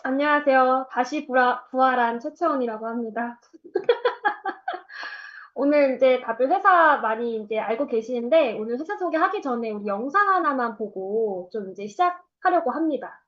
안녕하세요. 다시 부활한 최채원이라고 합니다. 오늘 이제 다들 회사 많이 이제 알고 계시는데, 오늘 회사 소개하기 전에 우리 영상 하나만 보고 좀 이제 시작하려고 합니다.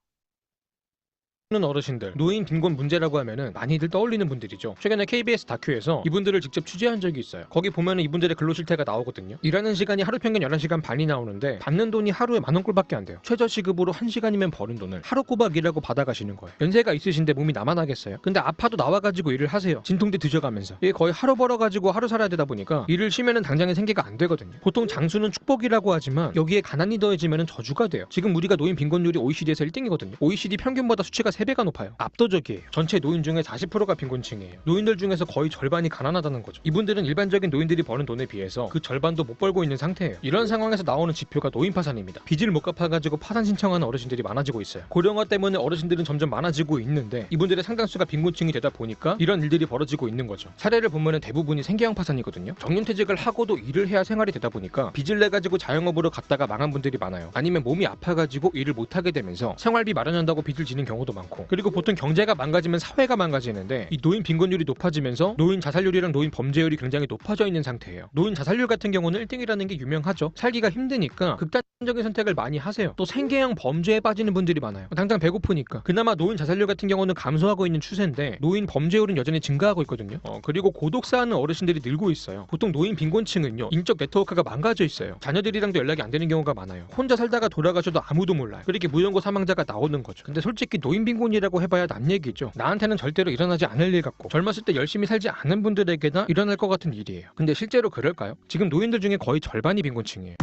는 어르신들, 노인 빈곤 문제라고 하면은 많이들 떠올리는 분들이죠. 최근에 KBS 다큐에서 이분들을 직접 취재한 적이 있어요. 거기 보면은 이분들의 근로 실태가 나오거든요. 일하는 시간이 하루 평균 11시간 반이 나오는데 받는 돈이 하루에 10,000꿀밖에 안 돼요. 최저시급으로 1시간이면 버는 돈을 하루 꼬박 일하고 받아가시는 거예요. 연세가 있으신데 몸이 남아나겠어요? 근데 아파도 나와가지고 일을 하세요. 진통제 드셔가면서. 이게 거의 하루 벌어가지고 하루 살아야 되다 보니까 일을 쉬면은 당장에 생계가 안 되거든요. 보통 장수는 축복이라고 하지만 여기에 가난이 더해지면은 저주가 돼요. 지금 우리가 노인 빈곤율이 OECD에서 1등이거든요. OECD 평균보다 수치가 3배가 높아요. 압도적이에요. 전체 노인 중에 40%가 빈곤층이에요. 노인들 중에서 거의 절반이 가난하다는 거죠. 이분들은 일반적인 노인들이 버는 돈에 비해서 그 절반도 못 벌고 있는 상태예요. 이런 상황에서 나오는 지표가 노인 파산입니다. 빚을 못 갚아가지고 파산 신청하는 어르신들이 많아지고 있어요. 고령화 때문에 어르신들은 점점 많아지고 있는데 이분들의 상당수가 빈곤층이 되다 보니까 이런 일들이 벌어지고 있는 거죠. 사례를 보면은 대부분이 생계형 파산이거든요. 정년퇴직을 하고도 일을 해야 생활이 되다 보니까 빚을 내가지고 자영업으로 갔다가 망한 분들이 많아요. 아니면 몸이 아파가지고 일을 못하게 되면서 생활비 마련한다고 빚을 지는 경우도 많고, 그리고 보통 경제가 망가지면 사회가 망가지는데 이 노인 빈곤율이 높아지면서 노인 자살률이랑 노인 범죄율이 굉장히 높아져 있는 상태예요. 노인 자살률 같은 경우는 1등이라는 게 유명하죠. 살기가 힘드니까 극단적인 선택을 많이 하세요. 또 생계형 범죄에 빠지는 분들이 많아요. 당장 배고프니까. 그나마 노인 자살률 같은 경우는 감소하고 있는 추세인데 노인 범죄율은 여전히 증가하고 있거든요. 그리고 고독사하는 어르신들이 늘고 있어요. 보통 노인 빈곤층은요, 인적 네트워크가 망가져 있어요. 자녀들이랑도 연락이 안 되는 경우가 많아요. 혼자 살다가 돌아가셔도 아무도 몰라요. 그렇게 무연고 사망자가 나오는 거죠. 근데 솔직히 노인 빈곤이라고 해봐야 남 얘기죠. 나한테는 절대로 일어나지 않을 일 같고 젊었을 때 열심히 살지 않은 분들에게나 일어날 것 같은 일이에요. 근데 실제로 그럴까요? 지금 노인들 중에 거의 절반이 빈곤층이에요.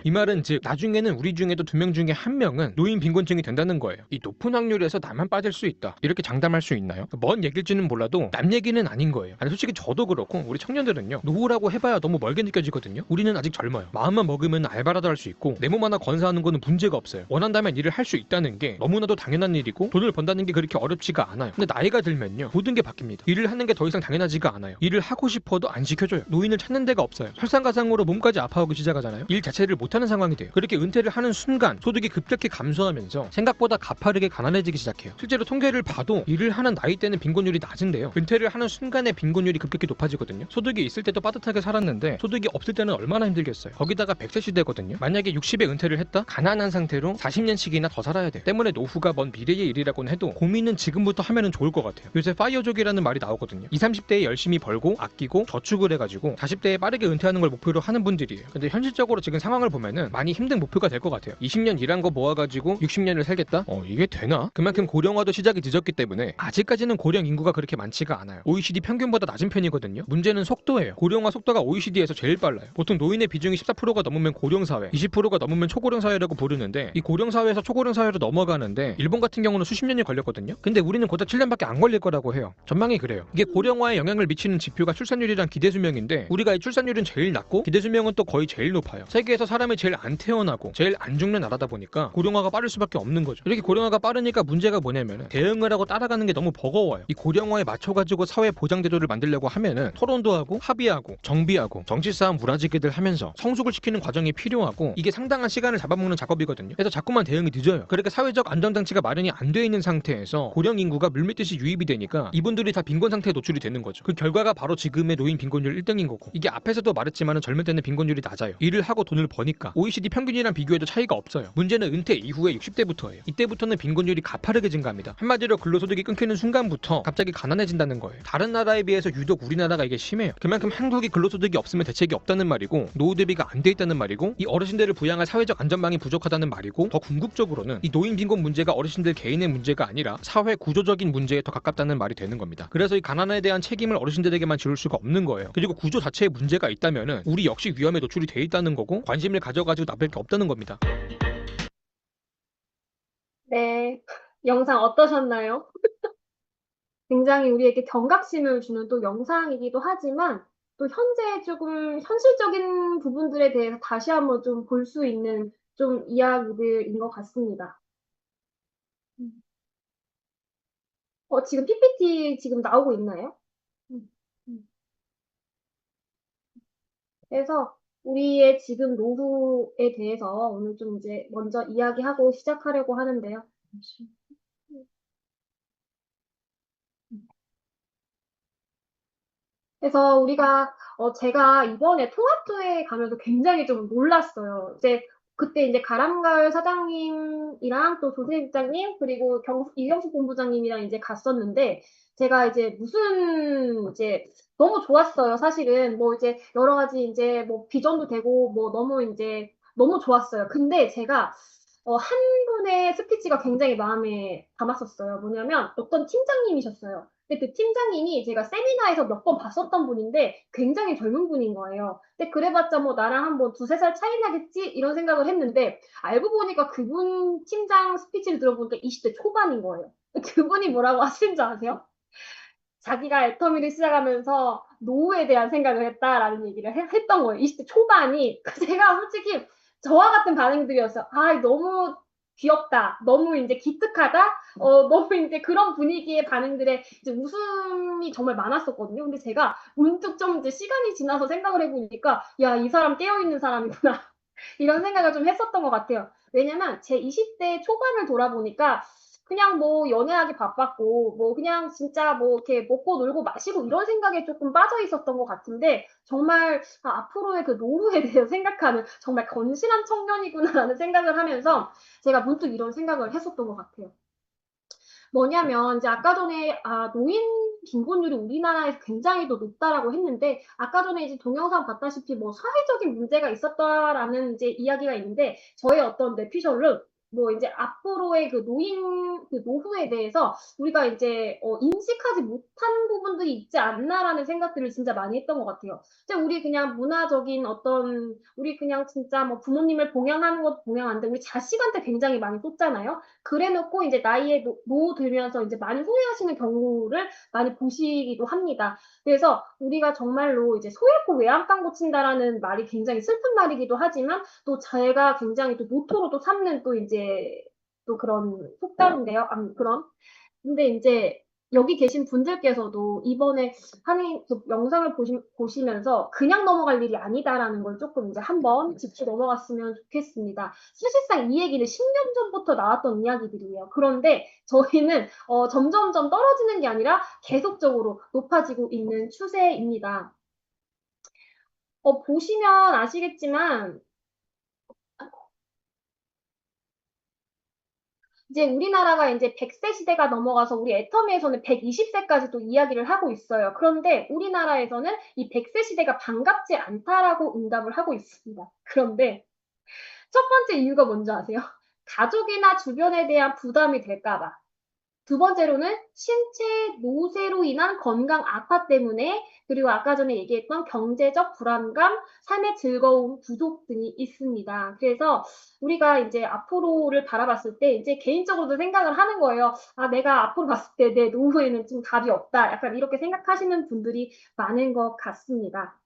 이 말은 즉 나중에는 우리 중에도 2명 중에 1명은 노인 빈곤층이 된다는 거예요. 이 높은 확률에서 나만 빠질 수 있다, 이렇게 장담할 수 있나요? 먼 얘기일지는 몰라도 남 얘기는 아닌 거예요. 아니 솔직히 저도 그렇고 우리 청년들은요, 노후라고 해봐야 너무 멀게 느껴지거든요. 우리는 아직 젊어요. 마음만 먹으면 알바라도 할 수 있고 내 몸 하나 건사하는 거는 문제가 없어요. 원한다면 일을 할 수 있다는 게 너무나도 당연한 일이고 돈을 번다는 게 그렇게 어렵지가 않아요. 근데 나이가 들면요, 모든 게 바뀝니다. 일을 하는 게 더 이상 당연하지가 않아요. 일을 하고 싶어도 안 시켜줘요. 노인을 찾는 데가 없어요. 설상가상으로 몸까지 아파하기 시작하잖아요. 일 자체를 못하는 상황이 돼요. 그렇게 은퇴를 하는 순간 소득이 급격히 감소하면서 생각보다 가파르게 가난해지기 시작해요. 실제로 통계를 봐도 일을 하는 나이 때는 빈곤율이 낮은데요, 은퇴를 하는 순간에 빈곤율이 급격히 높아지거든요. 소득이 있을 때도 빠듯하게 살았는데 소득이 없을 때는 얼마나 힘들겠어요. 거기다가 100세 시대거든요. 만약에 60에 은퇴를 했다? 가난한 상태로 40년씩이나 더 살아야 돼요. 때문에 노후가 먼 미래의 일이라고는 해도 고민은 지금부터 하면은 좋을 것 같아요. 요새 파이어족이라는 말이 나오거든요. 20, 30대에 열심히 벌고 아끼고 저축을 해가지고 40대에 빠르게 은퇴하는 걸 목표로 하는 분들이에요. 근데 현실적으로 지금 상황을 보면은 많이 힘든 목표가 될 것 같아요. 20년 일한 거 모아가지고 60년을 살겠다? 이게 되나? 그만큼 고령화도 시작이 늦었기 때문에 아직까지는 고령 인구가 그렇게 많지가 않아요. OECD 평균보다 낮은 편이거든요. 문제는 속도예요. 고령화 속도가 OECD에서 제일 빨라요. 보통 노인의 비중이 14%가 넘으면 고령사회, 20%가 넘으면 초고령사회라고 부르는데, 이 고령사회에서 초고령사회로 넘어가는데 일본 같은 경우는 수십 년이 걸렸거든요. 근데 우리는 고작 7년밖에 안 걸릴 거라고 해요. 전망이 그래요. 이게 고령화에 영향을 미치는 지표가 출산율이랑 기대수명인데, 우리가 이 출산율은 제일 낮고 기대수명은 또 거의 제일 높아요. 세계에서 사람이 제일 안 태어나고 제일 안 죽는 나라다 보니까 고령화가 빠를 수밖에 없는 거죠. 이렇게 고령화가 빠르니까 문제가 뭐냐면 대응을 하고 따라가는 게 너무 버거워요. 이 고령화에 맞춰가지고 사회 보장제도를 만들려고 하면은 토론도 하고 합의하고 정비하고 정치싸움 무라지기들 하면서 성숙을 시키는 과정이 필요하고, 이게 상당한 시간을 잡아먹는 작업이거든요. 그래서 자꾸만 대응이 늦어요. 그렇게 사회적 안전장치가 마련이 안 돼 있는 상태에서 고령 인구가 물밀듯이 유입이 되니까 이분들이 다 빈곤 상태에 노출이 되는 거죠. 그 결과가 바로 지금의 노인 빈곤율 1등인 거고, 이게 앞에서도 말했지만 젊을 때는 빈곤율이 낮아요. 일을 하고 돈을 버니까 OECD 평균이랑 비교해도 차이가 없어요. 문제는 은퇴 이후에 60대부터예요. 이때부터는 빈곤율이 가파르게 증가합니다. 한마디로 근로소득이 끊기는 순간부터 갑자기 가난해진다는 거예요. 다른 나라에 비해서 유독 우리나라가 이게 심해요. 그만큼 한국이 근로소득이 없으면 대책이 없다는 말이고, 노후 대비가 안 돼 있다는 말이고, 이 어르신들을 부양할 사회적 안전망이 부족하다는 말이고, 더 궁극적으로는 이 노인 빈곤 문제가 어르신들 개인의 문제가 아니라 사회 구조적인 문제에 더 가깝다는 말이 되는 겁니다. 그래서 이 가난에 대한 책임을 어르신들에게만 지울 수가 없는 거예요. 그리고 구조 자체에 문제가 있다면은 우리 역시 위험에 노출이 돼 있다는 거고, 관심을 가져가지고 나쁠 게 없다는 겁니다. 네. 영상 어떠셨나요? 굉장히 우리에게 경각심을 주는 또 영상이기도 하지만, 또 현재 조금 현실적인 부분들에 대해서 다시 한번 좀 볼 수 있는 좀 이야기들인 것 같습니다. 음. 지금 PPT 지금 나오고 있나요? 음, 음. 그래서 우리의 지금 노후에 대해서 오늘 좀 이제 먼저 이야기하고 시작하려고 하는데요. 그래서 제가 이번에 통합조에 가면서 굉장히 좀 놀랐어요. 그때 이제 가람가을 사장님이랑 또 조세국장님, 그리고 이경숙 본부장님이랑 이제 갔었는데, 제가 이제 너무 좋았어요. 사실은. 뭐 이제 여러 가지 이제 뭐 비전도 되고, 뭐 너무 이제 너무 좋았어요. 근데 제가 한 분의 스피치가 굉장히 마음에 담았었어요. 뭐냐면 어떤 팀장님이셨어요. 근데 그 팀장님이 제가 세미나에서 몇 번 봤었던 분인데 굉장히 젊은 분인 거예요. 근데 그래봤자 뭐 나랑 한 번 두세 살 차이 나겠지? 이런 생각을 했는데 알고 보니까 그분 팀장 스피치를 들어보니까 20대 초반인 거예요. 그분이 뭐라고 하시는 줄 아세요? 자기가 애터미를 시작하면서 노후에 대한 생각을 했다라는 얘기를 했던 거예요. 20대 초반이. 제가 솔직히 저와 같은 반응들이었어요. 아, 너무 귀엽다. 너무 이제 기특하다. 너무 이제 그런 분위기의 반응들에 이제 웃음이 정말 많았었거든요. 근데 제가 문득 좀 이제 시간이 지나서 생각을 해보니까, 야, 이 사람 깨어있는 사람이구나. 이런 생각을 좀 했었던 것 같아요. 왜냐면 제 20대 초반을 돌아보니까 그냥 뭐 연애하기 바빴고 뭐 그냥 진짜 뭐 이렇게 먹고 놀고 마시고 이런 생각에 조금 빠져 있었던 것 같은데 정말 앞으로의 그 노후에 대해서 생각하는 정말 건실한 청년이구나라는 생각을 하면서 제가 문득 이런 생각을 했었던 것 같아요. 뭐냐면 이제 아까 전에 노인 빈곤율이 우리나라에서 굉장히 더 높다라고 했는데 아까 전에 이제 동영상 봤다시피 뭐 사회적인 문제가 있었다라는 이제 이야기가 있는데 저의 어떤 뇌피셜은 뭐 이제 앞으로의 그 그 노후에 대해서 우리가 이제 인식하지 못한 부분들이 있지 않나라는 생각들을 진짜 많이 했던 것 같아요. 이제 우리 그냥 문화적인 우리 그냥 진짜 뭐 부모님을 봉양하는 것도 봉양하는데 우리 자식한테 굉장히 많이 쏟잖아요. 그래놓고 이제 나이에 노 들면서 이제 많이 후회하시는 경우를 많이 보시기도 합니다. 그래서 우리가 정말로 이제 소잃고 외양간 고친다라는 말이 굉장히 슬픈 말이기도 하지만 또 제가 굉장히 또 모토로 또 삼는 또 이제 또 그런 속담인데요. 그런 근데 이제 여기 계신 분들께서도 이번에 그 영상을 보시면서 그냥 넘어갈 일이 아니다라는 걸 조금 이제 한번 짚고 넘어갔으면 좋겠습니다. 사실상 이 얘기는 10년 전부터 나왔던 이야기들이에요. 그런데 저희는 점점점 떨어지는 게 아니라 계속적으로 높아지고 있는 추세입니다. 보시면 아시겠지만 이제 우리나라가 이제 100세 시대가 넘어가서 우리 애터미에서는 120세까지 또 이야기를 하고 있어요. 그런데 우리나라에서는 이 100세 시대가 반갑지 않다라고 응답을 하고 있습니다. 그런데 첫 번째 이유가 뭔지 아세요? 가족이나 주변에 대한 부담이 될까봐. 두 번째로는 신체 노쇠로 인한 건강 악화 때문에 그리고 아까 전에 얘기했던 경제적 불안감, 삶의 즐거움 부족 등이 있습니다. 그래서 우리가 이제 앞으로를 바라봤을 때 이제 개인적으로도 생각을 하는 거예요. 내가 앞으로 봤을 때 내 노후에는 좀 답이 없다. 약간 이렇게 생각하시는 분들이 많은 것 같습니다.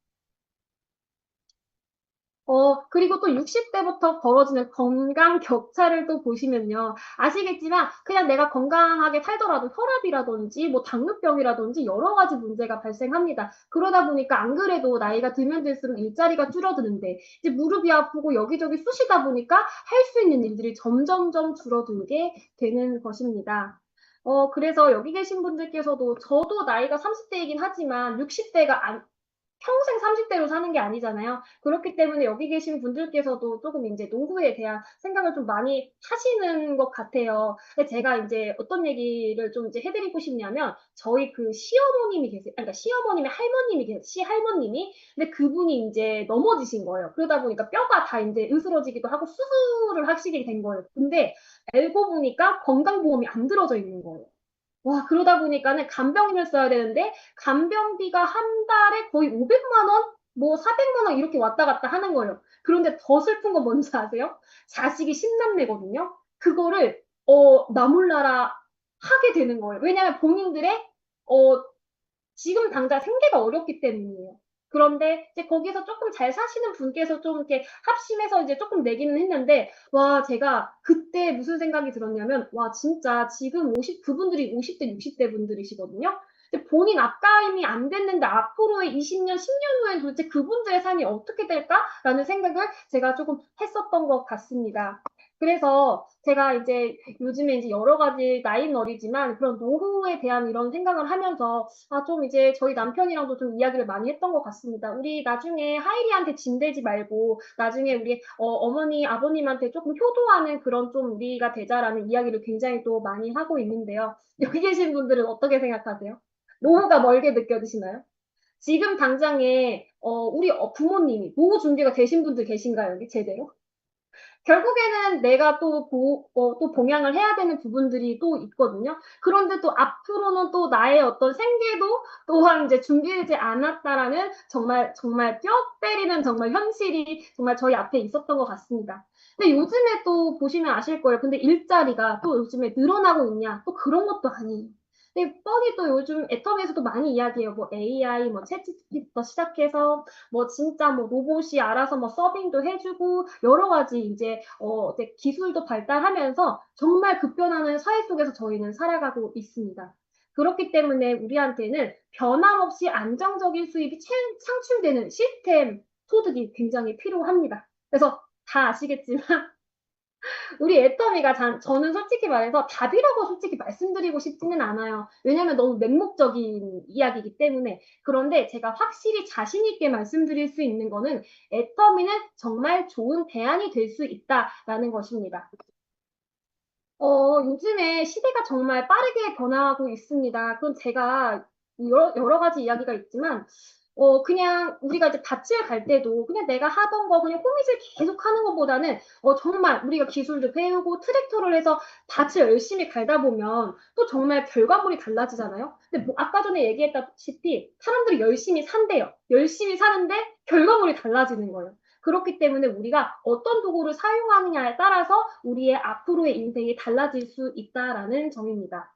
그리고 또 60대부터 벌어지는 건강 격차를 또 보시면요. 아시겠지만, 그냥 내가 건강하게 살더라도 혈압이라든지, 뭐 당뇨병이라든지 여러 가지 문제가 발생합니다. 그러다 보니까 안 그래도 나이가 들면 들수록 일자리가 줄어드는데, 이제 무릎이 아프고 여기저기 쑤시다 보니까 할 수 있는 일들이 점점점 줄어들게 되는 것입니다. 그래서 여기 계신 분들께서도 저도 나이가 30대이긴 하지만 60대가 평생 30대로 사는 게 아니잖아요. 그렇기 때문에 여기 계신 분들께서도 조금 이제 노후에 대한 생각을 좀 많이 하시는 것 같아요. 근데 제가 이제 어떤 얘기를 좀 이제 해드리고 싶냐면, 저희 그 시어머님이 계세요. 그러니까 시어머님의 할머님이 계세요. 시할머님이. 근데 그분이 이제 넘어지신 거예요. 그러다 보니까 뼈가 다 이제 으스러지기도 하고 수술을 하시게 된 거예요. 근데 알고 보니까 건강보험이 안 들어져 있는 거예요. 와, 그러다 보니까는 간병인을 써야 되는데, 간병비가 한 달에 거의 500만 원? 뭐 400만 원 이렇게 왔다 갔다 하는 거예요. 그런데 더 슬픈 건 뭔지 아세요? 자식이 10남매거든요. 그거를, 나몰라라 하게 되는 거예요. 왜냐하면 본인들의, 어, 지금 당장 생계가 어렵기 때문이에요. 그런데 이제 거기서 조금 잘 사시는 분께서 좀 이렇게 합심해서 이제 조금 내기는 했는데, 와, 제가 그때 무슨 생각이 들었냐면, 와, 진짜 지금 그분들이 50대, 60대 분들이시거든요. 이제 본인 앞가림이 안 됐는데 앞으로의 20년, 10년 후엔 도대체 그분들의 삶이 어떻게 될까라는 생각을 제가 조금 했었던 것 같습니다. 그래서 제가 이제 요즘에 이제 여러 가지 나이는 어리지만 그런 노후에 대한 이런 생각을 하면서 좀 이제 저희 남편이랑도 좀 이야기를 많이 했던 것 같습니다. 우리 나중에 하이리한테 짐되지 말고 나중에 우리 어머니, 아버님한테 조금 효도하는 그런 좀 우리가 되자라는 이야기를 굉장히 또 많이 하고 있는데요. 여기 계신 분들은 어떻게 생각하세요? 노후가 멀게 느껴지시나요? 지금 당장에 우리 부모님이 노후 준비가 되신 분들 계신가요? 여기 제대로? 결국에는 내가 또 봉양을 해야 되는 부분들이 또 있거든요. 그런데 또 앞으로는 또 나의 어떤 생계도 또한 이제 준비되지 않았다라는 정말, 정말 뼈 때리는 정말 현실이 정말 저희 앞에 있었던 것 같습니다. 근데 요즘에 또 보시면 아실 거예요. 근데 일자리가 또 요즘에 늘어나고 있냐? 또 그런 것도 아니에요. 근데 뻔히 또 요즘 애터미에서도 많이 이야기해요. 뭐 AI, 뭐 챗GPT부터 시작해서 뭐 진짜 뭐 로봇이 알아서 뭐 서빙도 해주고 여러 가지 이제 기술도 발달하면서 정말 급변하는 사회 속에서 저희는 살아가고 있습니다. 그렇기 때문에 우리한테는 변함없이 안정적인 수입이 창출되는 시스템 소득이 굉장히 필요합니다. 그래서 다 아시겠지만 우리 애터미가 저는 솔직히 말해서 답이라고 솔직히 말씀드리고 싶지는 않아요. 왜냐면 너무 맹목적인 이야기이기 때문에. 그런데 제가 확실히 자신 있게 말씀드릴 수 있는 거는 애터미는 정말 좋은 대안이 될 수 있다라는 것입니다. 요즘에 시대가 정말 빠르게 변화하고 있습니다. 그럼 제가 여러 가지 이야기가 있지만, 그냥 우리가 이제 밭을 갈 때도 그냥 내가 하던 거 그냥 호미질 계속 하는 것보다는 정말 우리가 기술도 배우고 트랙터를 해서 밭을 열심히 갈다 보면 또 정말 결과물이 달라지잖아요. 근데 뭐 아까 전에 얘기했다시피 사람들이 열심히 산대요. 열심히 사는데 결과물이 달라지는 거예요. 그렇기 때문에 우리가 어떤 도구를 사용하느냐에 따라서 우리의 앞으로의 인생이 달라질 수 있다라는 점입니다.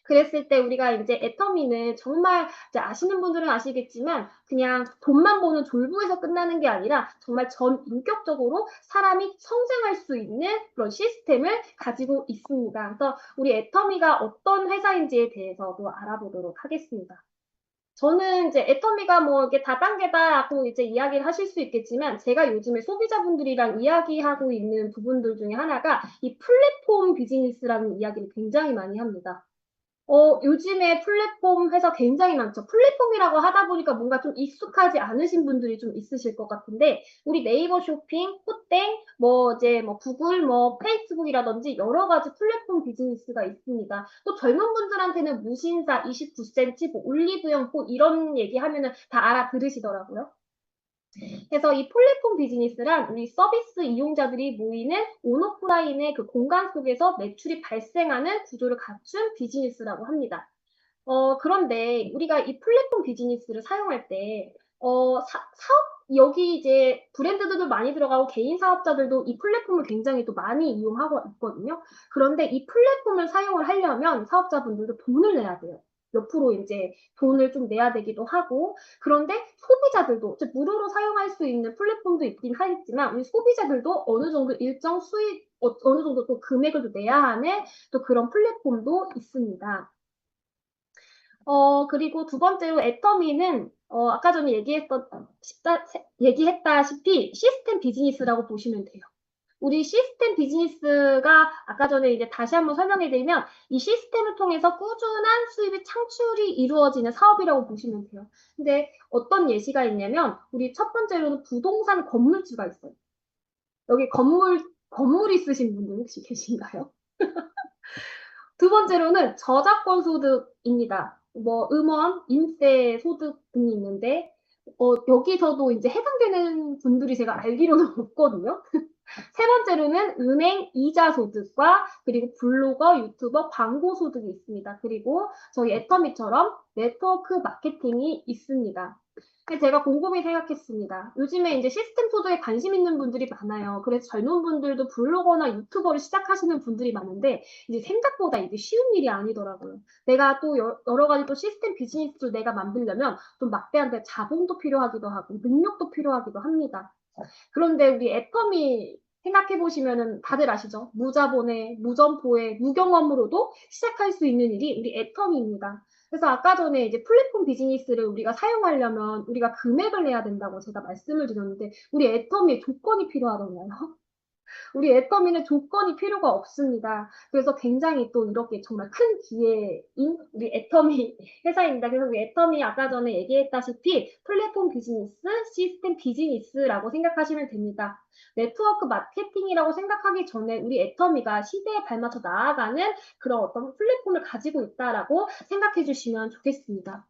그랬을 때 우리가 이제 애터미는 정말 이제 아시는 분들은 아시겠지만 그냥 돈만 버는 졸부에서 끝나는 게 아니라 정말 전 인격적으로 사람이 성장할 수 있는 그런 시스템을 가지고 있습니다. 그래서 우리 애터미가 어떤 회사인지에 대해서도 알아보도록 하겠습니다. 저는 이제 애터미가 뭐 이게 다단계다라고 이제 이야기를 하실 수 있겠지만 제가 요즘에 소비자분들이랑 이야기하고 있는 부분들 중에 하나가 이 플랫폼 비즈니스라는 이야기를 굉장히 많이 합니다. 요즘에 플랫폼 회사 굉장히 많죠. 플랫폼이라고 하다 보니까 뭔가 좀 익숙하지 않으신 분들이 좀 있으실 것 같은데, 우리 네이버 쇼핑, 포땡, 뭐 이제 뭐 구글, 뭐 페이스북이라든지 여러 가지 플랫폼 비즈니스가 있습니다. 또 젊은 분들한테는 무신사, 29cm, 뭐 올리브영, 뭐 이런 얘기 하면은 다 알아들으시더라고요. 그래서 이 플랫폼 비즈니스란 우리 서비스 이용자들이 모이는 온오프라인의 그 공간 속에서 매출이 발생하는 구조를 갖춘 비즈니스라고 합니다. 그런데 우리가 이 플랫폼 비즈니스를 사용할 때, 여기 이제 브랜드들도 많이 들어가고 개인 사업자들도 이 플랫폼을 굉장히 또 많이 이용하고 있거든요. 그런데 이 플랫폼을 사용을 하려면 사업자분들도 돈을 내야 돼요. 옆으로 이제 돈을 좀 내야 되기도 하고, 그런데 소비자들도 무료로 사용할 수 있는 플랫폼도 있긴 하겠지만, 우리 소비자들도 어느 정도 일정 수익, 어느 정도 또 금액을 또 내야 하는 또 그런 플랫폼도 있습니다. 그리고 두 번째로 애터미는 아까 전에 얘기했다시피 시스템 비즈니스라고 보시면 돼요. 우리 시스템 비즈니스가 아까 전에 이제 다시 한번 설명해 드리면 이 시스템을 통해서 꾸준한 수입의 창출이 이루어지는 사업이라고 보시면 돼요. 근데 어떤 예시가 있냐면 우리 첫 번째로는 부동산 건물주가 있어요. 여기 건물 있으신 분들 혹시 계신가요? 두 번째로는 저작권 소득입니다. 뭐 음원, 인세 소득 등이 있는데 여기서도 이제 해당되는 분들이 제가 알기로는 없거든요. 세 번째로는 은행 이자 소득과 그리고 블로거, 유튜버 광고 소득이 있습니다. 그리고 저희 애터미처럼 네트워크 마케팅이 있습니다. 제가 곰곰이 생각했습니다. 요즘에 이제 시스템 소득에 관심 있는 분들이 많아요. 그래서 젊은 분들도 블로거나 유튜버를 시작하시는 분들이 많은데 이제 생각보다 이게 쉬운 일이 아니더라고요. 내가 또 여러 가지 또 시스템 비즈니스를 내가 만들려면 좀 막대한 자본도 필요하기도 하고 능력도 필요하기도 합니다. 그런데 우리 애터미 생각해 보시면은 다들 아시죠? 무자본에, 무점포에, 무경험으로도 시작할 수 있는 일이 우리 애터미입니다. 그래서 아까 전에 이제 플랫폼 비즈니스를 우리가 사용하려면 우리가 금액을 내야 된다고 제가 말씀을 드렸는데, 우리 애터미에 조건이 필요하잖아요. 우리 애터미는 조건이 필요가 없습니다. 그래서 굉장히 또 이렇게 정말 큰 기회인 우리 애터미 회사입니다. 그래서 우리 애터미 아까 전에 얘기했다시피 플랫폼 비즈니스, 시스템 비즈니스라고 생각하시면 됩니다. 네트워크 마케팅이라고 생각하기 전에 우리 애터미가 시대에 발맞춰 나아가는 그런 어떤 플랫폼을 가지고 있다라고 생각해 주시면 좋겠습니다.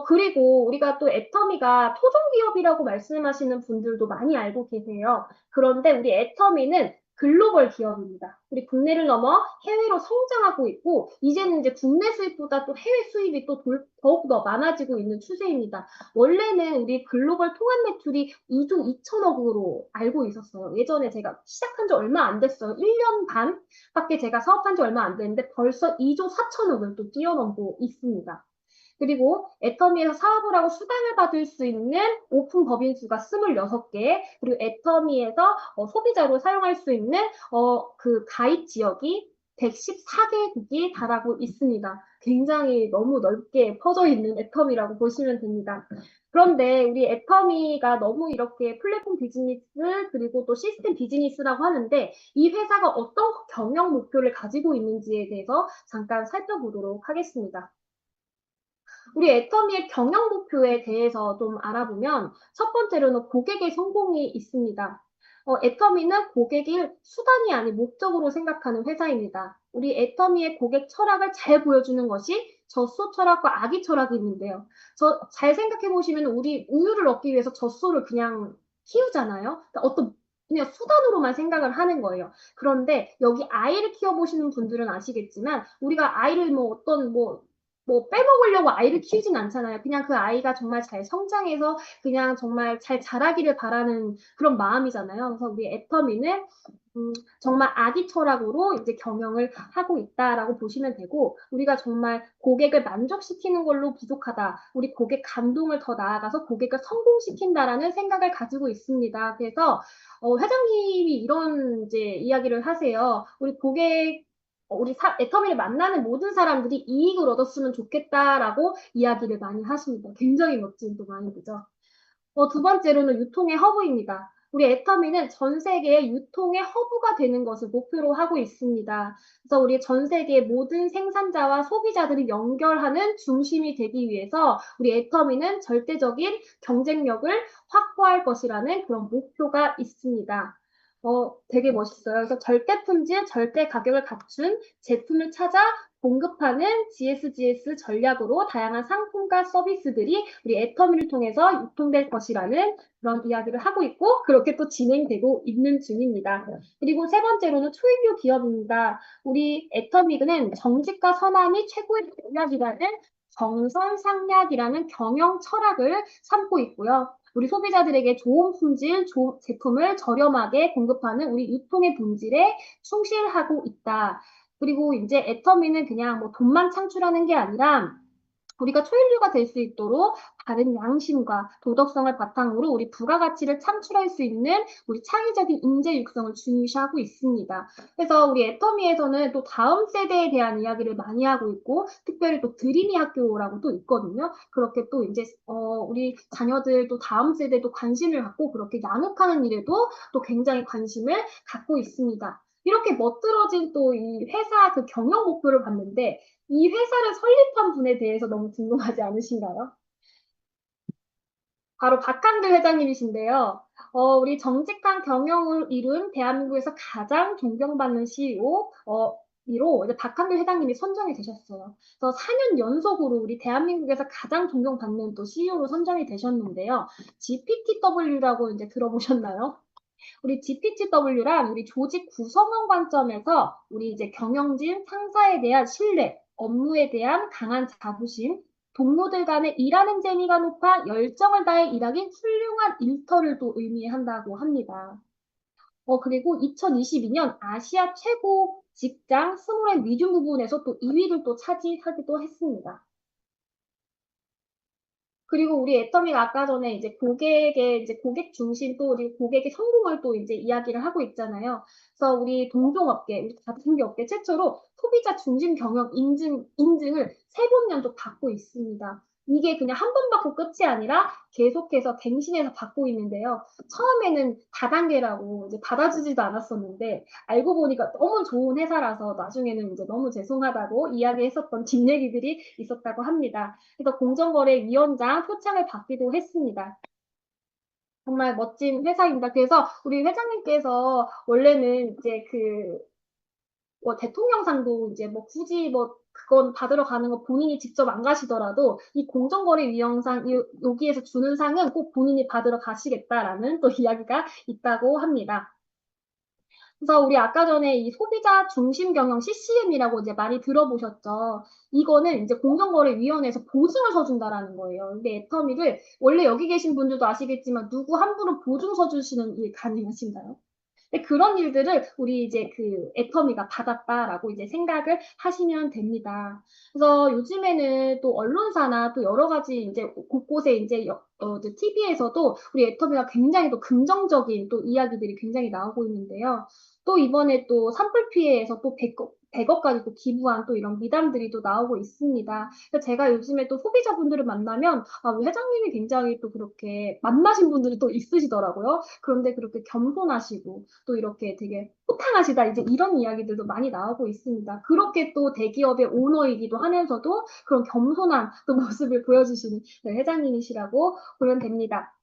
그리고 우리가 또 애터미가 토종기업이라고 말씀하시는 분들도 많이 알고 계세요. 그런데 우리 애터미는 글로벌 기업입니다. 우리 국내를 넘어 해외로 성장하고 있고, 이제는 이제 국내 수입보다 또 해외 수입이 또 더욱더 많아지고 있는 추세입니다. 원래는 우리 글로벌 통합 매출이 2조 2천억으로 알고 있었어요. 예전에 제가 시작한 지 얼마 안 됐어요. 1년 반밖에 제가 사업한 지 얼마 안 됐는데 벌써 2조 4천억을 또 뛰어넘고 있습니다. 그리고 애터미에서 사업을 하고 수당을 받을 수 있는 오픈 법인 수가 26개, 그리고 애터미에서 소비자로 사용할 수 있는 그 가입 지역이 114개국이 달하고 있습니다. 굉장히 너무 넓게 퍼져 있는 애터미라고 보시면 됩니다. 그런데 우리 애터미가 너무 이렇게 플랫폼 비즈니스 그리고 또 시스템 비즈니스라고 하는데, 이 회사가 어떤 경영 목표를 가지고 있는지에 대해서 잠깐 살펴보도록 하겠습니다. 우리 애터미의 경영 목표에 대해서 좀 알아보면 첫 번째로는 고객의 성공이 있습니다. 애터미는 고객을 수단이 아닌 목적으로 생각하는 회사입니다. 우리 애터미의 고객 철학을 잘 보여주는 것이 젖소 철학과 아기 철학이 있는데요. 잘 생각해 보시면 우리 우유를 얻기 위해서 젖소를 그냥 키우잖아요. 그러니까 그냥 수단으로만 생각을 하는 거예요. 그런데 여기 아이를 키워보시는 분들은 아시겠지만, 우리가 아이를 빼먹으려고 아이를 키우진 않잖아요. 그냥 그 아이가 정말 잘 성장해서 그냥 정말 잘 자라기를 바라는 그런 마음이잖아요. 그래서 우리 애터미는 정말 아기 철학으로 이제 경영을 하고 있다라고 보시면 되고, 우리가 정말 고객을 만족시키는 걸로 부족하다. 우리 고객 감동을 더 나아가서 고객을 성공시킨다라는 생각을 가지고 있습니다. 그래서 회장님이 이런 이제 이야기를 하세요. 애터미를 만나는 모든 사람들이 이익을 얻었으면 좋겠다라고 이야기를 많이 하십니다. 굉장히 멋진 또 마인드죠. 두 번째로는 유통의 허브입니다. 우리 애터미는 전 세계의 유통의 허브가 되는 것을 목표로 하고 있습니다. 그래서 우리 전 세계의 모든 생산자와 소비자들이 연결하는 중심이 되기 위해서 우리 애터미는 절대적인 경쟁력을 확보할 것이라는 그런 목표가 있습니다. 되게 멋있어요. 그래서 절대 품질, 절대 가격을 갖춘 제품을 찾아 공급하는 GSGS 전략으로 다양한 상품과 서비스들이 우리 애터미를 통해서 유통될 것이라는 그런 이야기를 하고 있고, 그렇게 또 진행되고 있는 중입니다. 그리고 세 번째로는 초인류 기업입니다. 우리 애터미는 정직과 선함이 최고의 전략이라는 정선상략이라는 경영 철학을 삼고 있고요. 우리 소비자들에게 좋은 품질, 좋은 제품을 저렴하게 공급하는 우리 유통의 본질에 충실하고 있다. 그리고 이제 애터미는 그냥 뭐 돈만 창출하는 게 아니라 우리가 초일류가 될 수 있도록 바른 양심과 도덕성을 바탕으로 우리 부가가치를 창출할 수 있는 우리 창의적인 인재 육성을 중시하고 있습니다. 그래서 우리 애터미에서는 또 다음 세대에 대한 이야기를 많이 하고 있고, 특별히 또 드림이 학교라고 또 있거든요. 그렇게 또 이제 우리 자녀들 또 다음 세대도 관심을 갖고 그렇게 양육하는 일에도 또 굉장히 관심을 갖고 있습니다. 이렇게 멋들어진 또 이 회사 그 경영 목표를 봤는데, 이 회사를 설립한 분에 대해서 너무 궁금하지 않으신가요? 바로 박한길 회장님이신데요. 우리 정직한 경영을 이룬 대한민국에서 가장 존경받는 CEO, 이로 이제 박한길 회장님이 선정이 되셨어요. 그래서 4년 연속으로 우리 대한민국에서 가장 존경받는 또 CEO로 선정이 되셨는데요. GPTW라고 이제 들어보셨나요? 우리 GPTW란 우리 조직 구성원 관점에서 우리 이제 경영진, 상사에 대한 신뢰, 업무에 대한 강한 자부심, 동료들 간의 일하는 재미가 높아 열정을 다해 일하기 훌륭한 일터를 또 의미한다고 합니다. 그리고 2022년 아시아 최고 직장 스몰 앤 미디움 부분에서 또 2위를 또 차지하기도 했습니다. 그리고 우리 애터미가 아까 전에 이제 고객의 이제 고객 중심 또 우리 고객의 성공을 또 이제 이야기를 하고 있잖아요. 그래서 우리 동종업계, 우리 자동차 업계 최초로 소비자 중심 경영 인증을 3번 연속 받고 있습니다. 이게 그냥 한 번 받고 끝이 아니라 계속해서 갱신해서 받고 있는데요. 처음에는 다단계라고 이제 받아주지도 않았었는데 알고 보니까 너무 좋은 회사라서 나중에는 이제 너무 죄송하다고 이야기했었던 뒷얘기들이 있었다고 합니다. 그래서 공정거래위원장 표창을 받기도 했습니다. 정말 멋진 회사입니다. 그래서 우리 회장님께서 원래는 이제 그 뭐 대통령상도 이제 뭐 굳이 뭐 그건 받으러 가는 거 본인이 직접 안 가시더라도 이 공정거래위원장 여기에서 주는 상은 꼭 본인이 받으러 가시겠다라는 또 이야기가 있다고 합니다. 그래서 우리 아까 전에 이 소비자 중심 경영 CCM이라고 이제 많이 들어보셨죠? 이거는 이제 공정거래위원회에서 보증을 서준다라는 거예요. 근데 애터미를 원래 여기 계신 분들도 아시겠지만 누구 함부로 보증 서주시는 일 가능하신가요? 근데 그런 일들을 우리 이제 그 애터미가 받았다라고 이제 생각을 하시면 됩니다. 그래서 요즘에는 또 언론사나 또 여러 가지 이제 곳곳에 이제 이제 TV에서도 우리 애터미가 굉장히 또 긍정적인 또 이야기들이 굉장히 나오고 있는데요. 또 이번에 또 산불 피해에서 또 100억까지 또 기부한 또 이런 미담들이 또 나오고 있습니다. 그래서 제가 요즘에 또 소비자분들을 만나면 우리 회장님이 굉장히 또 그렇게 만나신 분들이 또 있으시더라고요. 그런데 그렇게 겸손하시고 또 이렇게 되게 호탕하시다 이제 이런 이야기들도 많이 나오고 있습니다. 그렇게 또 대기업의 오너이기도 하면서도 그런 겸손한 또 모습을 보여주시는 회장님이시라고 보면 됩니다.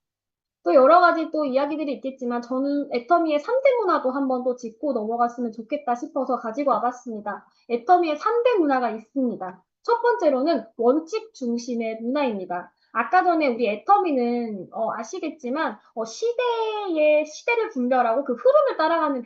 또 여러 가지 또 이야기들이 있겠지만 저는 애터미의 3대 문화도 한번 또 짚고 넘어갔으면 좋겠다 싶어서 가지고 와봤습니다. 애터미의 3대 문화가 있습니다. 첫 번째로는 원칙 중심의 문화입니다. 아까 전에 우리 애터미는 아시겠지만 시대를 분별하고 그 흐름을 따라가는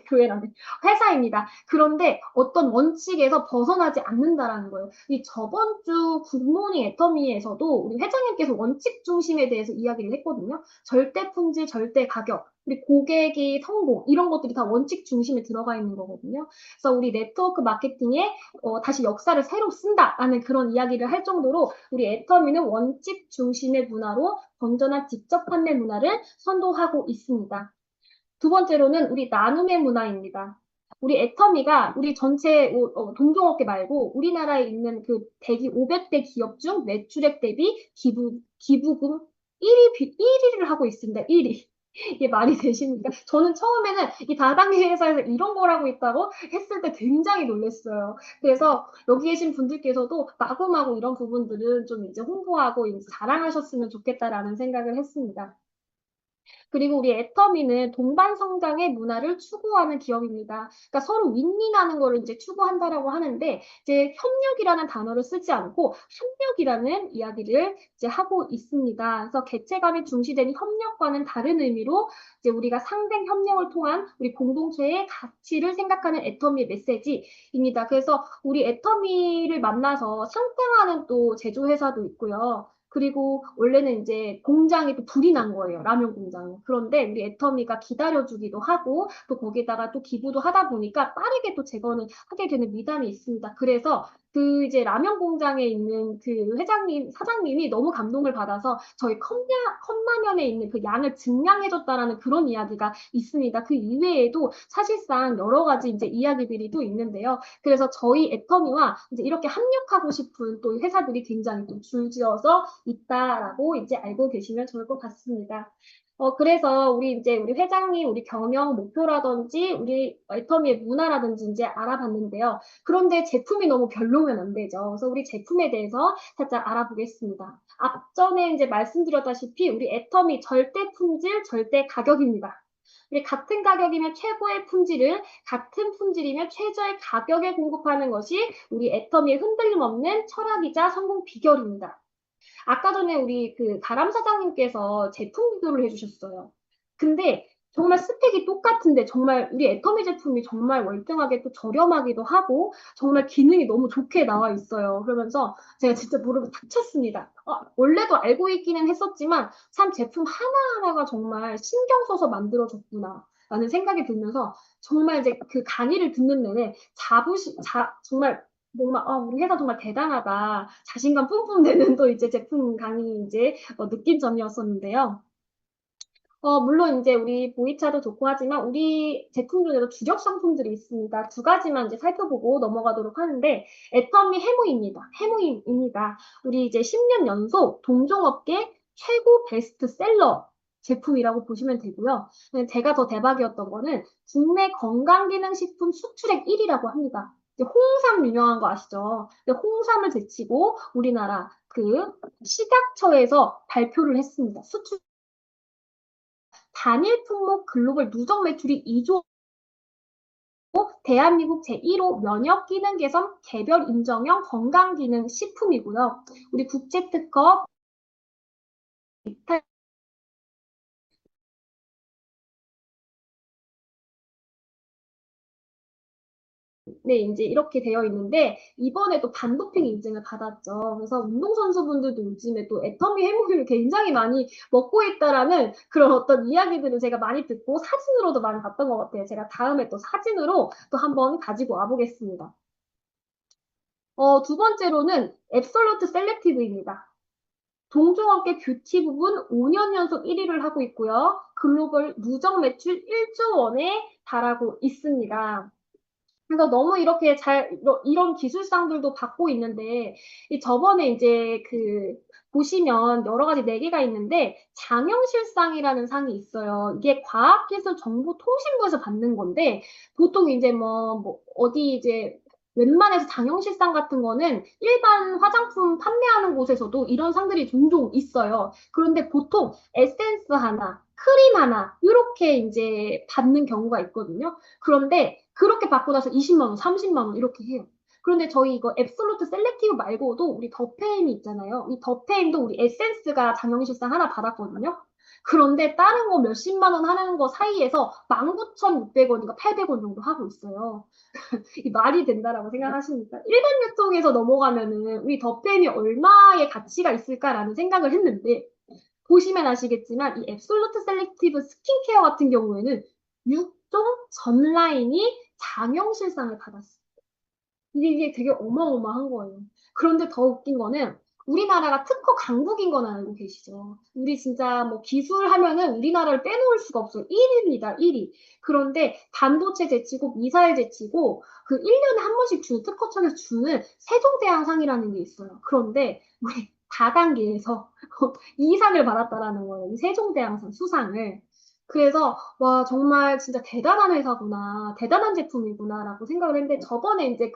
교회라는 회사입니다. 그런데 어떤 원칙에서 벗어나지 않는다라는 거예요. 이 저번 주 굿모닝 애터미에서도 우리 회장님께서 원칙 중심에 대해서 이야기를 했거든요. 절대 품질, 절대 가격, 우리 고객이 성공 이런 것들이 다 원칙 중심에 들어가 있는 거거든요. 그래서 우리 네트워크 마케팅에 다시 역사를 새로 쓴다라는 그런 이야기를 할 정도로 우리 애터미는 원칙 중심의 문화로 건전한 직접 판매 문화를 선도하고 있습니다. 두 번째로는 우리 나눔의 문화입니다. 우리 애터미가 우리 전체 동종업계 말고 우리나라에 있는 그 대기 500대 기업 중 매출액 대비 기부금 1위를 하고 있습니다. 1위. 이게 말이 되십니까? 저는 처음에는 이 다단계 회사에서 이런 걸 하고 있다고 했을 때 굉장히 놀랐어요. 그래서 여기 계신 분들께서도 마구마구 이런 부분들은 좀 이제 홍보하고 이제 자랑하셨으면 좋겠다라는 생각을 했습니다. 그리고 우리 애터미는 동반 성장의 문화를 추구하는 기업입니다. 그러니까 서로 윈윈하는 거를 이제 추구한다라고 하는데 이제 협력이라는 단어를 쓰지 않고 협력이라는 이야기를 이제 하고 있습니다. 그래서 개체감이 중시되는 협력과는 다른 의미로 이제 우리가 상생 협력을 통한 우리 공동체의 가치를 생각하는 애터미의 메시지입니다. 그래서 우리 애터미를 만나서 상장하는 또 제조회사도 있고요. 그리고 원래는 이제 공장에 또 불이 난 거예요. 라면 공장에. 그런데 우리 애터미가 기다려주기도 하고 또 거기다가 또 기부도 하다 보니까 빠르게 또 재건을 하게 되는 미담이 있습니다. 그래서 그 이제 라면 공장에 있는 그 사장님이 너무 감동을 받아서 저희 컵라면에 있는 그 양을 증량해줬다라는 그런 이야기가 있습니다. 그 이외에도 사실상 여러 가지 이제 이야기들이 또 있는데요. 그래서 저희 애터미와 이제 이렇게 합력하고 싶은 또 회사들이 굉장히 또 줄지어서 있다라고 이제 알고 계시면 좋을 것 같습니다. 그래서 우리 회장님, 우리 경영 목표라든지, 우리 애터미의 문화라든지 이제 알아봤는데요. 그런데 제품이 너무 별로면 안 되죠. 그래서 우리 제품에 대해서 살짝 알아보겠습니다. 앞전에 이제 말씀드렸다시피 우리 애터미 절대 품질, 절대 가격입니다. 우리 같은 가격이면 최고의 품질을, 같은 품질이면 최저의 가격에 공급하는 것이 우리 애터미의 흔들림 없는 철학이자 성공 비결입니다. 아까 전에 우리 그 다람 사장님께서 제품 비교를 해주셨어요. 근데 정말 스펙이 똑같은데 정말 우리 애터미 제품이 정말 월등하게 또 저렴하기도 하고 정말 기능이 너무 좋게 나와 있어요. 그러면서 제가 진짜 무릎을 탁 쳤습니다. 원래도 알고 있기는 했었지만 참 제품 하나하나가 정말 신경 써서 만들어졌구나. 라는 생각이 들면서 정말 이제 그 강의를 듣는 내내 정말 정말, 우리 회사 정말 대단하다. 자신감 뿜뿜 되는 또 이제 제품 강의 이제 느낀 점이었었는데요. 물론 이제 우리 보이차도 좋고 하지만 우리 제품 중에도 주력 상품들이 있습니다. 두 가지만 이제 살펴보고 넘어가도록 하는데 애터미 해무입니다. 해무입니다. 우리 이제 10년 연속 동종업계 최고 베스트셀러 제품이라고 보시면 되고요. 근데 제가 더 대박이었던 거는 국내 건강기능식품 수출액 1위라고 합니다. 이제 홍삼 유명한 거 아시죠? 근데 홍삼을 제치고 우리나라 그 식약처에서 발표를 했습니다. 수출 단일 품목 글로벌 누적 매출이 2조, 대한민국 제1호 면역기능 개선 개별 인정형 건강기능 식품이고요. 우리 국제특허 네, 이제 이렇게 되어 있는데, 이번에 또 반도핑 인증을 받았죠. 그래서 운동선수분들도 요즘에 또 애터미 해물을 굉장히 많이 먹고 있다라는 그런 어떤 이야기들을 제가 많이 듣고 사진으로도 많이 봤던 것 같아요. 제가 다음에 또 사진으로 또 한번 가지고 와보겠습니다. 두 번째로는 앱솔루트 셀렉티브입니다. 동종업계 뷰티 부분 5년 연속 1위를 하고 있고요. 글로벌 누적 매출 1조 원에 달하고 있습니다. 그래서 너무 이렇게 이런 기술상들도 받고 있는데, 저번에 이제 보시면 여러 가지 네 개가 있는데, 장영실상이라는 상이 있어요. 이게 과학기술정보통신부에서 받는 건데, 보통 이제 어디 이제 웬만해서 장영실상 같은 거는 일반 화장품 판매하는 곳에서도 이런 상들이 종종 있어요. 그런데 보통 에센스 하나, 크림 하나, 이렇게 이제 받는 경우가 있거든요. 그런데 그렇게 받고 나서 20만 원, 30만 원 이렇게 해요. 그런데 저희 이거 앱솔루트 셀렉티브 말고도 우리 더페인이 있잖아요. 이 더페인도 우리 에센스가 장영실상 하나 받았거든요. 그런데 다른 거 몇십만 원 하는 거 사이에서 19,600원인가 800원 정도 하고 있어요. 이 말이 된다라고 생각하십니까? 일반 유통에서 넘어가면은 우리 더페인이 얼마의 가치가 있을까라는 생각을 했는데 보시면 아시겠지만 이 앱솔루트 셀렉티브 스킨케어 같은 경우에는 6종 전 라인이 장영실상을 받았어요. 이게 되게 어마어마한 거예요. 그런데 더 웃긴 거는 우리나라가 특허 강국인 건 알고 계시죠? 우리 진짜 뭐 기술하면은 우리나라를 빼놓을 수가 없어요. 1위입니다, 1위. 그런데 반도체 제치고 미사일 제치고 그 1년에 한 번씩 주는 특허청에서 주는 세종대왕상이라는 게 있어요. 그런데 우리 다단계에서 이 상을 받았다라는 거예요. 이 세종대왕상 수상을. 그래서 와 정말 진짜 대단한 회사구나, 대단한 제품이구나라고 생각을 했는데 저번에 이제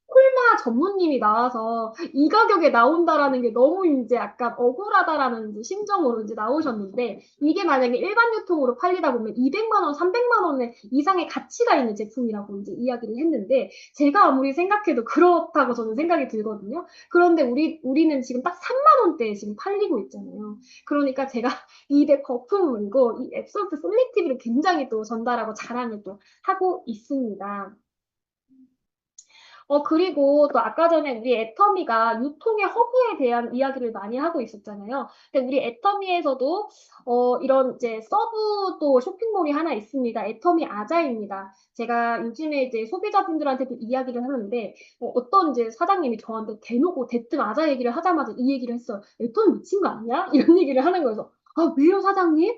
콜마 전무님이 나와서 이 가격에 나온다라는 게 너무 이제 약간 억울하다라는 이제 심정으로 이제 나오셨는데 이게 만약에 일반 유통으로 팔리다 보면 200만 원, 300만 원의 이상의 가치가 있는 제품이라고 이제 이야기를 했는데 제가 아무리 생각해도 그렇다고 저는 생각이 들거든요. 그런데 우리는 지금 딱 3만 원대에 지금 팔리고 있잖아요. 그러니까 제가 입에 거품을 물고 이 앱솔트 셀렉티브를 굉장히 또 전달하고 자랑을 또 하고 있습니다. 그리고 또 아까 전에 우리 애터미가 유통의 허브에 대한 이야기를 많이 하고 있었잖아요. 근데 우리 애터미에서도 이런 이제 서브도 쇼핑몰이 하나 있습니다. 애터미 아자입니다. 제가 요즘에 이제 소비자분들한테도 이야기를 하는데 어떤 이제 사장님이 저한테 대놓고 대뜸 아자 얘기를 하자마자 이 얘기를 했어요. 애터미 미친 거 아니야? 이런 얘기를 하는 거여서 아 왜요 사장님?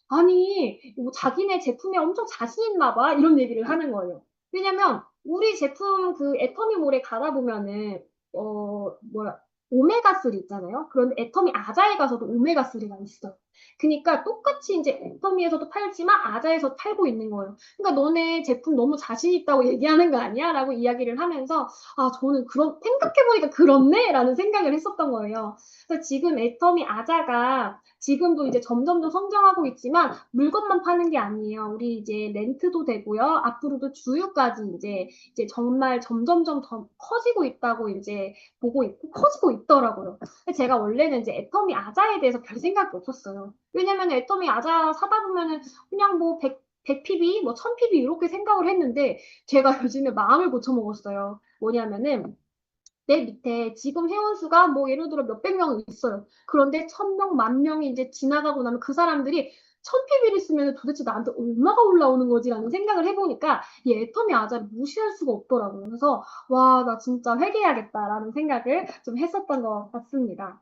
아니 뭐 자기네 제품에 엄청 자신 있나 봐 이런 얘기를 하는 거예요. 왜냐면 우리 제품 애터미몰에 가다 보면은 뭐야 오메가3 있잖아요. 그런데 애터미 아자에 가서도 오메가3가 있어. 그러니까 똑같이 이제 애터미에서도 팔지만 아자에서 팔고 있는 거예요. 그러니까 너네 제품 너무 자신 있다고 얘기하는 거 아니야? 라고 이야기를 하면서 아 저는 그런 생각해보니까 그렇네? 라는 생각을 했었던 거예요. 그래서 지금 애터미 아자가 지금도 이제 점점 더 성장하고 있지만 물건만 파는 게 아니에요. 우리 이제 렌트도 되고요. 앞으로도 주유까지 이제 정말 점점점 더 커지고 있다고 이제 보고 있고 커지고 있더라고요. 근데 제가 원래는 이제 애터미 아자에 대해서 별 생각이 없었어요. 왜냐면 애터미 아자 사다 보면은 그냥 뭐 100PB, 뭐 1000PB 이렇게 생각을 했는데 제가 요즘에 마음을 고쳐 먹었어요. 뭐냐면은 내 밑에 지금 회원수가 뭐 예를 들어 몇백 명 있어요. 그런데 1,000명, 10,000명이 이제 지나가고 나면 그 사람들이 1000pb를 쓰면 도대체 나한테 얼마가 올라오는 거지라는 생각을 해보니까 이 애터미 아자를 무시할 수가 없더라고요. 그래서 와, 나 진짜 회개해야겠다라는 생각을 좀 했었던 것 같습니다.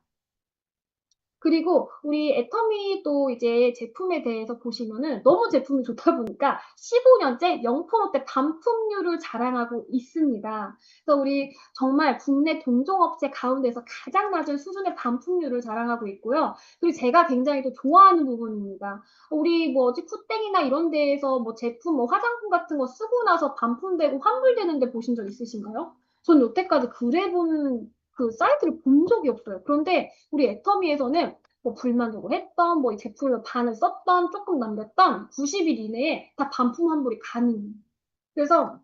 그리고 우리 애터미 또 이제 제품에 대해서 보시면은 너무 제품이 좋다 보니까 15년째 0%대 반품률을 자랑하고 있습니다. 그래서 우리 정말 국내 동종업체 가운데서 가장 낮은 수준의 반품률을 자랑하고 있고요. 그리고 제가 굉장히 또 좋아하는 부분입니다. 우리 뭐 어디 푸땡이나 이런 데에서 뭐 제품, 뭐 화장품 같은 거 쓰고 나서 반품되고 환불되는데 보신 적 있으신가요? 전 여태까지 그래본 그 사이트를 본 적이 없어요. 그런데 우리 애터미에서는 뭐 불만족을 했던, 뭐 이 제품을 반을 썼던, 조금 남겼던 90일 이내에 다 반품 환불이 가능해요. 그래서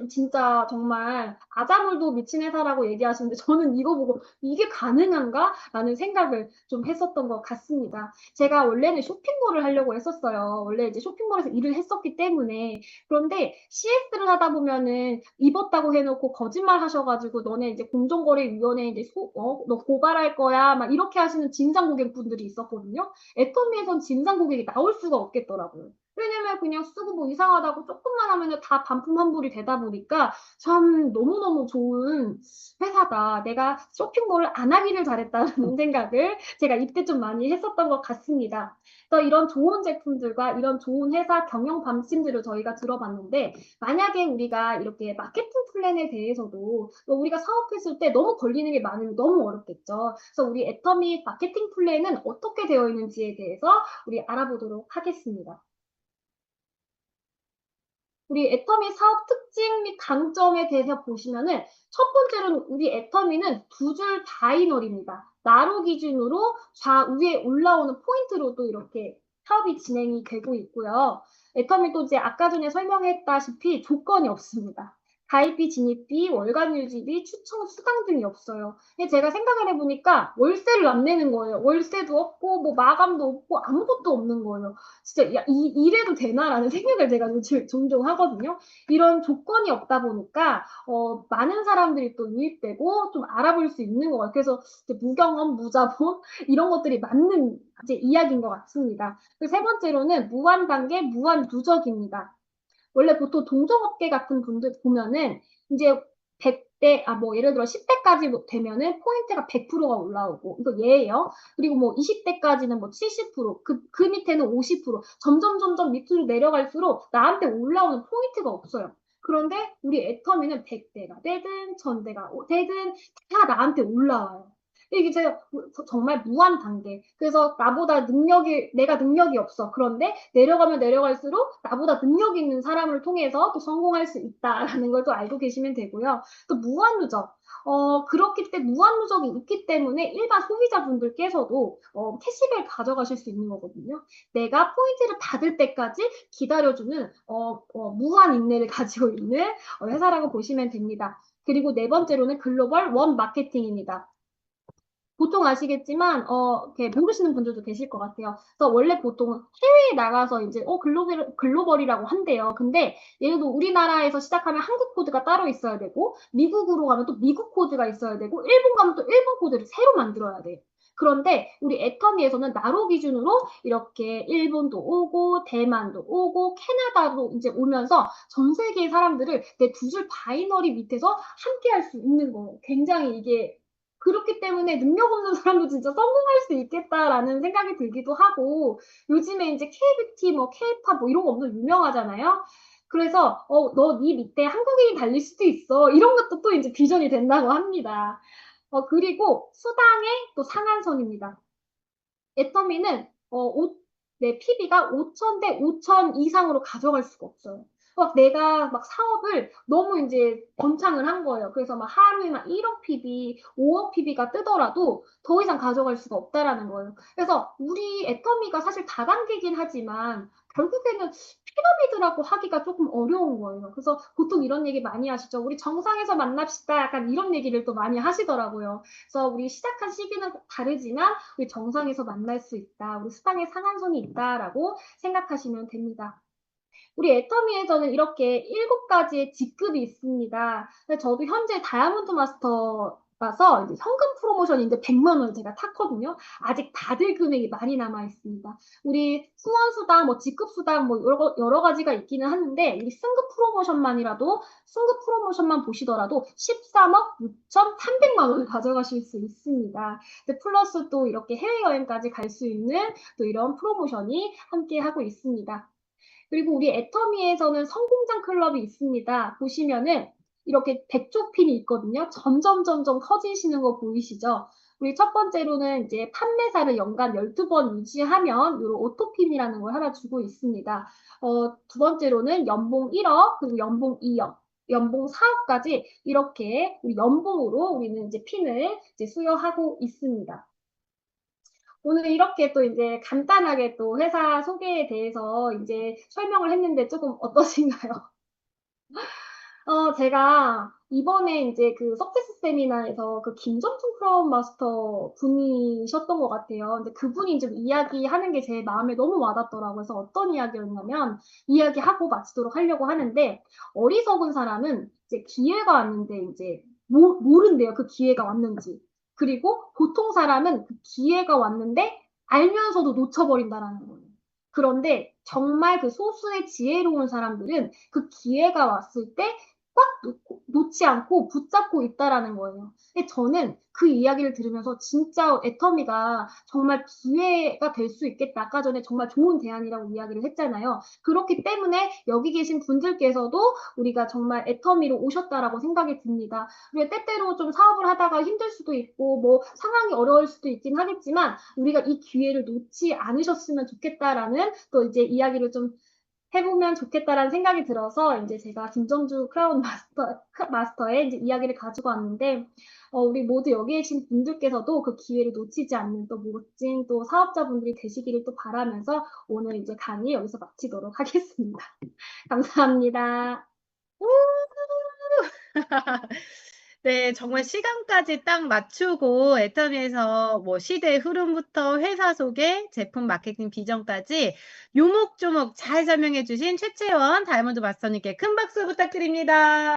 진짜 정말 아자물도 미친 회사라고 얘기하시는데 저는 이거 보고 이게 가능한가? 라는 생각을 좀 했었던 것 같습니다. 제가 원래는 쇼핑몰을 하려고 했었어요. 원래 이제 쇼핑몰에서 일을 했었기 때문에. 그런데 CS를 하다 보면은 입었다고 해놓고 거짓말 하셔가지고 너네 이제 공정거래위원회에 이제 너 고발할 거야. 막 이렇게 하시는 진상 고객분들이 있었거든요. 애터미에선 진상 고객이 나올 수가 없겠더라고요. 왜냐면 그냥 쓰고 뭐 이상하다고 조금만 하면은 다 반품 환불이 되다 보니까 참 너무너무 좋은 회사다. 내가 쇼핑몰을 안 하기를 잘했다는 생각을 제가 이때 좀 많이 했었던 것 같습니다. 그래서 이런 좋은 제품들과 이런 좋은 회사 경영 방침들을 저희가 들어봤는데 만약에 우리가 이렇게 마케팅 플랜에 대해서도 우리가 사업했을 때 너무 걸리는 게 많으면 너무 어렵겠죠. 그래서 우리 애터미 마케팅 플랜은 어떻게 되어 있는지에 대해서 우리 알아보도록 하겠습니다. 우리 애터미 사업 특징 및 강점에 대해서 보시면은 첫 번째로는 우리 애터미는 두 줄 바이너리입니다. 나로 기준으로 좌우에 올라오는 포인트로도 이렇게 사업이 진행이 되고 있고요. 애터미도 이제 아까 전에 설명했다시피 조건이 없습니다. 가입비, 진입비, 월간 유지비, 추천 수당 등이 없어요. 근데 제가 생각을 해보니까 월세를 안 내는 거예요. 월세도 없고 뭐 마감도 없고 아무것도 없는 거예요. 진짜 야, 이래도 되나라는 생각을 제가 종종 하거든요. 이런 조건이 없다 보니까 많은 사람들이 또 유입되고 좀 알아볼 수 있는 것 같아요. 그래서 무경험, 무자본 이런 것들이 맞는 이제 이야기인 것 같습니다. 세 번째로는 무한 단계, 무한 누적입니다. 원래 보통 동종업계 같은 분들 보면은 이제 100대, 뭐 예를 들어 10대까지 되면은 포인트가 100%가 올라오고, 이거 예예요. 그리고 뭐 20대까지는 뭐 70%, 그 밑에는 50%, 점점 밑으로 내려갈수록 나한테 올라오는 포인트가 없어요. 그런데 우리 애터미는 100대가 되든 1000대가 되든 다 나한테 올라와요. 이게 제가 정말 무한 단계. 그래서 내가 능력이 없어. 그런데 내려가면 내려갈수록 나보다 능력 있는 사람을 통해서 또 성공할 수 있다라는 걸 또 알고 계시면 되고요. 또 무한 누적. 그렇기 때문에 무한 누적이 있기 때문에 일반 소비자분들께서도 캐시백 가져가실 수 있는 거거든요. 내가 포인트를 받을 때까지 기다려주는 무한 인내를 가지고 있는 회사라고 보시면 됩니다. 그리고 네 번째로는 글로벌 원 마케팅입니다. 보통 아시겠지만, 이렇게 모르시는 분들도 계실 것 같아요. 그래서 원래 보통 해외에 나가서 이제, 글로벌이라고 한대요. 근데, 예를 들어 우리나라에서 시작하면 한국 코드가 따로 있어야 되고, 미국으로 가면 또 미국 코드가 있어야 되고, 일본 가면 또 일본 코드를 새로 만들어야 돼요. 그런데 우리 애터미에서는 나로 기준으로 이렇게 일본도 오고 대만도 오고 캐나다도 이제 오면서 전 세계의 사람들을 내 두 줄 바이너리 밑에서 함께 할 수 있는 거예요. 굉장히 이게 그렇기 때문에 능력 없는 사람도 진짜 성공할 수 있겠다라는 생각이 들기도 하고 요즘에 이제 K뷰티, 뭐 K팝 뭐 이런 거 엄청 유명하잖아요. 그래서 너 네 밑에 한국인이 달릴 수도 있어. 이런 것도 또 이제 비전이 된다고 합니다. 그리고 수당의 또 상한선입니다. 애터미는 내 PB가 5천 대 5천 이상으로 가져갈 수가 없어요. 막 내가 막 사업을 너무 이제 번창을 한 거예요. 그래서 막 하루에 막 1억 PB, 5억 PB가 뜨더라도 더 이상 가져갈 수가 없다라는 거예요. 그래서 우리 애터미가 사실 다단계긴 하지만 결국에는 피라미드라고 하기가 조금 어려운 거예요. 그래서 보통 이런 얘기 많이 하시죠. 우리 정상에서 만납시다. 약간 이런 얘기를 또 많이 하시더라고요. 그래서 우리 시작한 시기는 다르지만 우리 정상에서 만날 수 있다. 우리 수당의 상한선이 있다라고 생각하시면 됩니다. 우리 애터미에서는 이렇게 7가지의 직급이 있습니다. 저도 현재 다이아몬드 마스터 나서 이제 현금 프로모션이 이제 100만 원을 제가 탔거든요. 아직 받을 금액이 많이 남아 있습니다. 우리 후원수당, 뭐 직급수당, 뭐 여러 가지가 있기는 하는데 이 승급 프로모션만 보시더라도 13억 6,300만 원을 가져가실 수 있습니다. 플러스 또 이렇게 해외여행까지 갈 수 있는 또 이런 프로모션이 함께 하고 있습니다. 그리고 우리 애터미에서는 성공장 클럽이 있습니다. 보시면은 이렇게 백조핀이 있거든요. 점점 커지시는 거 보이시죠? 우리 첫 번째로는 이제 판매사를 연간 12번 유지하면 이런 오토핀이라는 걸 하나 주고 있습니다. 두 번째로는 연봉 1억, 그리고 연봉 2억, 연봉 4억까지 이렇게 우리 연봉으로 우리는 이제 핀을 이제 수여하고 있습니다. 오늘 이렇게 또 이제 간단하게 또 회사 소개에 대해서 이제 설명을 했는데 조금 어떠신가요? 제가 이번에 이제 그 석세스 세미나에서 그 김정준 크라운 마스터 분이셨던 것 같아요. 근데 그분이 좀 이야기하는 게 제 마음에 너무 와닿더라고요. 그래서 어떤 이야기였냐면, 이야기하고 마치도록 하려고 하는데, 어리석은 사람은 이제 기회가 왔는데 이제 모른대요. 그 기회가 왔는지. 그리고 보통 사람은 그 기회가 왔는데 알면서도 놓쳐버린다라는 거예요. 그런데 정말 그 소수의 지혜로운 사람들은 그 기회가 왔을 때 꽉 놓지 않고 붙잡고 있다라는 거예요. 근데 저는 그 이야기를 들으면서 진짜 애터미가 정말 기회가 될 수 있겠다. 아까 전에 정말 좋은 대안이라고 이야기를 했잖아요. 그렇기 때문에 여기 계신 분들께서도 우리가 정말 애터미로 오셨다라고 생각이 듭니다. 그리고 때때로 좀 사업을 하다가 힘들 수도 있고 뭐 상황이 어려울 수도 있긴 하겠지만 우리가 이 기회를 놓지 않으셨으면 좋겠다라는 또 이제 이야기를 좀 해보면 좋겠다라는 생각이 들어서 이제 제가 김정주 크라운 마스터의 이제 이야기를 가지고 왔는데 우리 모두 여기 계신 분들께서도 그 기회를 놓치지 않는 또 멋진 또 사업자분들이 되시기를 또 바라면서 오늘 이제 강의 여기서 마치도록 하겠습니다. 감사합니다. 네, 정말 시간까지 딱 맞추고 애터미에서 뭐 시대의 흐름부터 회사 소개, 제품 마케팅 비전까지 요목조목 잘 설명해 주신 최채원 다이아몬드 마스터님께 큰 박수 부탁드립니다.